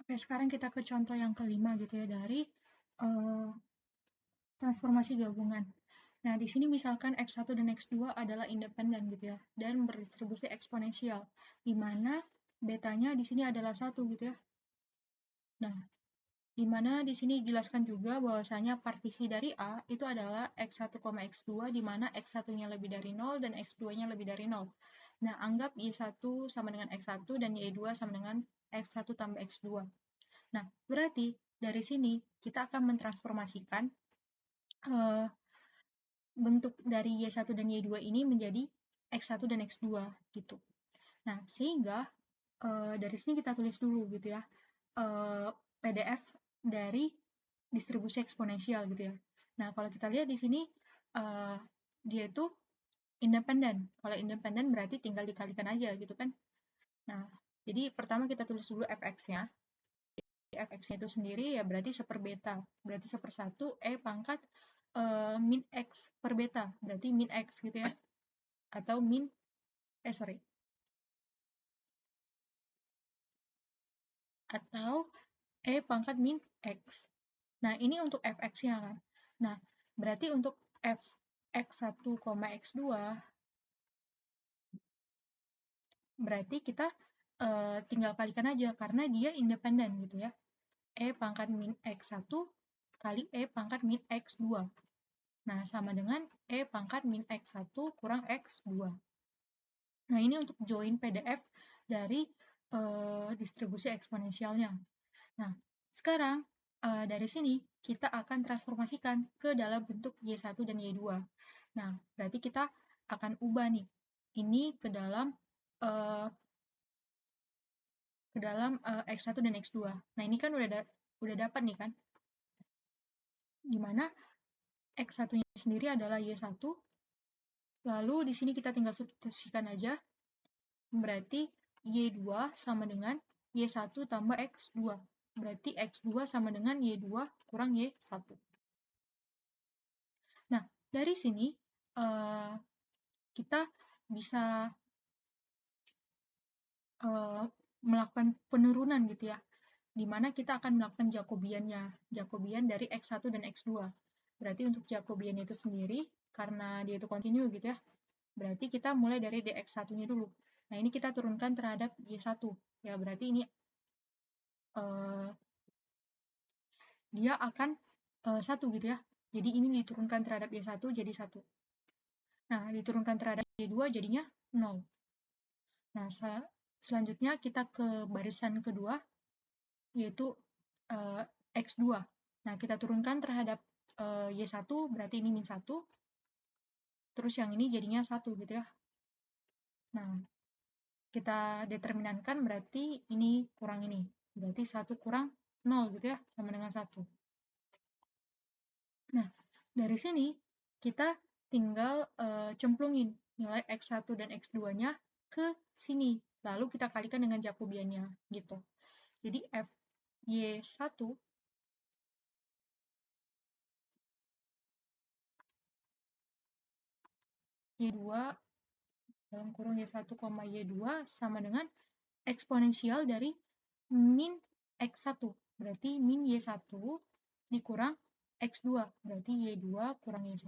Oke, sekarang kita ke contoh yang kelima gitu ya dari uh, transformasi gabungan. Nah, di sini misalkan X1 dan X2 adalah independen gitu ya, dan berdistribusi eksponensial, di mana betanya di sini adalah 1 gitu ya. Nah, di mana di sini dijelaskan juga bahwasanya partisi dari A itu adalah X1, X2, di mana X1-nya lebih dari 0 dan X2-nya lebih dari 0. Nah, anggap Y1 sama dengan X1 dan Y2 sama dengan X1 tambah X2. Nah, berarti dari sini kita akan mentransformasikan bentuk dari Y1 dan Y2 ini menjadi X1 dan X2 gitu. Nah, sehingga dari sini kita tulis dulu gitu ya, PDF dari distribusi eksponensial gitu ya. Nah, kalau kita lihat di sini dia itu independen. Kalau independen berarti tinggal dikalikan aja gitu kan. Nah, jadi pertama kita tulis dulu fx-nya. Fx-nya itu sendiri ya berarti 1 per beta. Berarti 1 per 1 E pangkat min X per beta. Berarti min X gitu ya. Atau atau E pangkat min X. Nah, ini untuk fx-nya kan. Nah, berarti untuk x1, x2 berarti kita tinggal kalikan aja karena dia independen gitu ya. E pangkat min X1 kali E pangkat min X2. Nah, sama dengan E pangkat min X1 kurang X2. Nah, ini untuk join PDF dari distribusi eksponensialnya. Nah, sekarang dari sini kita akan transformasikan ke dalam bentuk Y1 dan Y2. Nah, berarti kita akan ubah nih, ini ke dalam X1 dan X2. Nah, ini kan udah dapat nih kan, dimana X1-nya sendiri adalah Y1, lalu di sini kita tinggal substitusikan aja, berarti Y2 sama dengan Y1 tambah X2. Berarti X2 sama dengan Y2 kurang Y1. Nah, dari sini kita bisa melakukan penurunan gitu ya, di mana kita akan melakukan Jacobian dari X1 dan X2. Berarti untuk Jacobian itu sendiri, karena dia itu kontinu gitu ya, berarti kita mulai dari dx1-nya dulu. Nah, ini kita turunkan terhadap Y1. Ya, berarti ini dia akan 1 gitu ya. Jadi ini diturunkan terhadap Y1 jadi 1. Nah, diturunkan terhadap Y2 jadinya 0. Nah, selanjutnya kita ke barisan kedua, yaitu X2. Nah, kita turunkan terhadap Y1, berarti ini min 1. Terus yang ini jadinya 1 gitu ya. Nah, kita determinankan berarti ini kurang ini. Berarti 1 kurang 0 gitu ya, sama dengan 1. Nah, dari sini kita tinggal cemplungin nilai X1 dan X2-nya ke sini. Lalu kita kalikan dengan Jacobiannya gitu. Jadi Y1 Y2 dalam kurung Y1, Y2 sama dengan eksponensial dari min X1. Berarti min Y1 dikurang X2. Berarti Y2 kurang Y1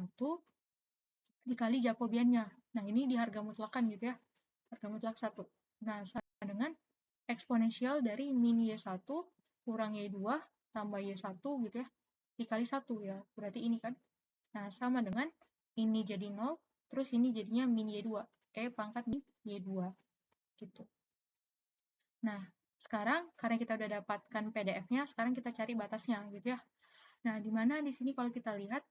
dikali Jacobiannya. Nah, ini di harga mutlakan gitu ya. Harga mutlak 1. Nah, sama dengan eksponensial dari min Y1 kurang Y2 tambah Y1 gitu ya. Dikali 1 ya. Berarti ini kan. Nah, sama dengan ini jadi 0, terus ini jadinya min Y2. Pangkat min Y2. Gitu. Nah, sekarang karena kita udah dapatkan PDF-nya, sekarang kita cari batasnya gitu ya. Nah, di mana di sini kalau kita lihat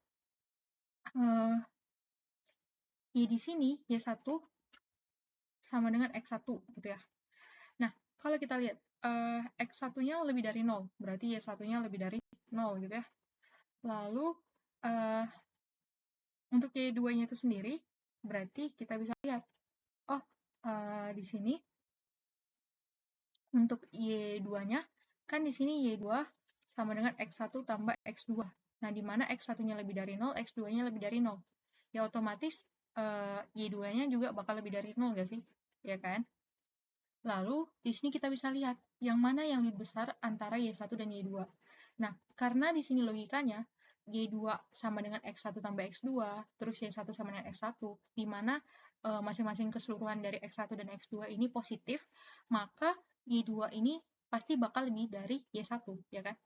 Y di sini Y1 sama dengan X1 gitu ya. Nah, kalau kita lihat X1-nya lebih dari 0, berarti Y1-nya lebih dari 0 gitu ya. Lalu untuk Y2-nya itu sendiri, berarti kita bisa lihat, oh di sini untuk Y2-nya, kan di sini Y2 sama dengan X1 tambah X2. Nah, di mana X1-nya lebih dari 0, X2-nya lebih dari 0. Ya otomatis Y2-nya juga bakal lebih dari 0 nggak sih? Ya kan? Lalu di sini kita bisa lihat yang mana yang lebih besar antara Y1 dan Y2. Nah, karena di sini logikanya Y2 sama dengan X1 tambah X2, terus Y1 sama dengan X1, di mana masing-masing keseluruhan dari X1 dan X2 ini positif, maka Y2 ini pasti bakal lebih dari Y1, ya kan?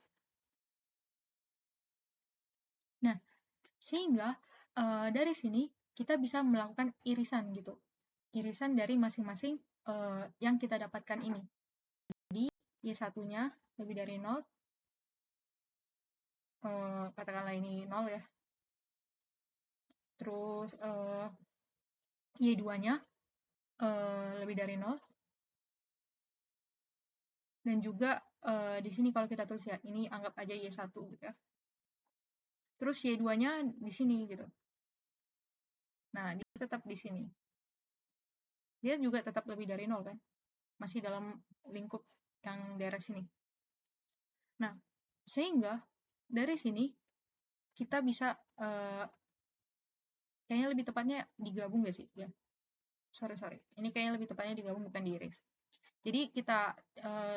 Nah, sehingga dari sini kita bisa melakukan irisan gitu. Irisan dari masing-masing yang kita dapatkan ini. Jadi, Y1-nya lebih dari 0, katakanlah ini 0 ya. Terus Y2-nya lebih dari 0. Dan juga di sini kalau kita tulis ya, ini anggap aja Y1 gitu ya. Terus Y2-nya di sini gitu. Nah, dia tetap di sini. Dia juga tetap lebih dari 0 kan? Masih dalam lingkup yang daerah sini. Nah, sehingga dari sini kita bisa kayaknya lebih tepatnya digabung gak sih? Ya, sorry. Ini kayaknya lebih tepatnya digabung bukan diiris. Jadi kita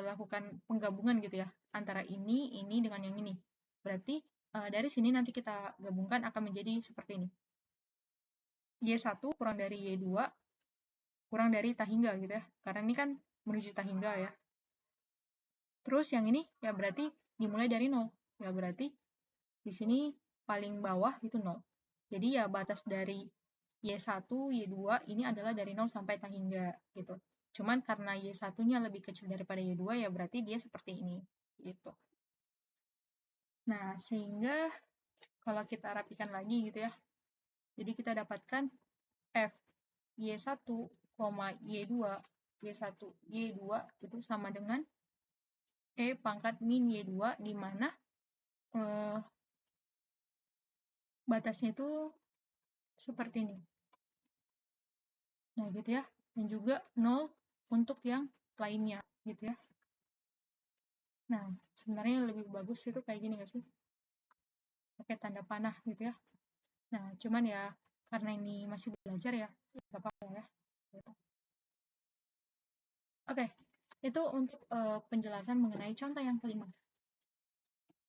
lakukan penggabungan gitu ya antara ini dengan yang ini. Berarti dari sini nanti kita gabungkan akan menjadi seperti ini. Y1 kurang dari Y2 kurang dari Tahingga gitu ya. Karena ini kan menuju Tahingga ya. Terus yang ini ya berarti dimulai dari 0. Ya berarti di sini paling bawah itu 0. Jadi ya batas dari Y1, Y2 ini adalah dari 0 sampai Tahingga gitu. Cuman karena Y1-nya lebih kecil daripada Y2 ya berarti dia seperti ini gitu. Nah, sehingga kalau kita rapikan lagi gitu ya. Jadi kita dapatkan F Y1, Y2, Y1, Y2 itu sama dengan E pangkat min Y2 di mana batasnya itu seperti ini. Nah, gitu ya. Dan juga 0 untuk yang lainnya, gitu ya. Nah, sebenarnya lebih bagus itu kayak gini nggak sih? Pakai tanda panah gitu ya. Nah, cuman ya karena ini masih belajar ya, nggak apa-apa ya. Gitu. Oke, itu untuk penjelasan mengenai contoh yang kelima.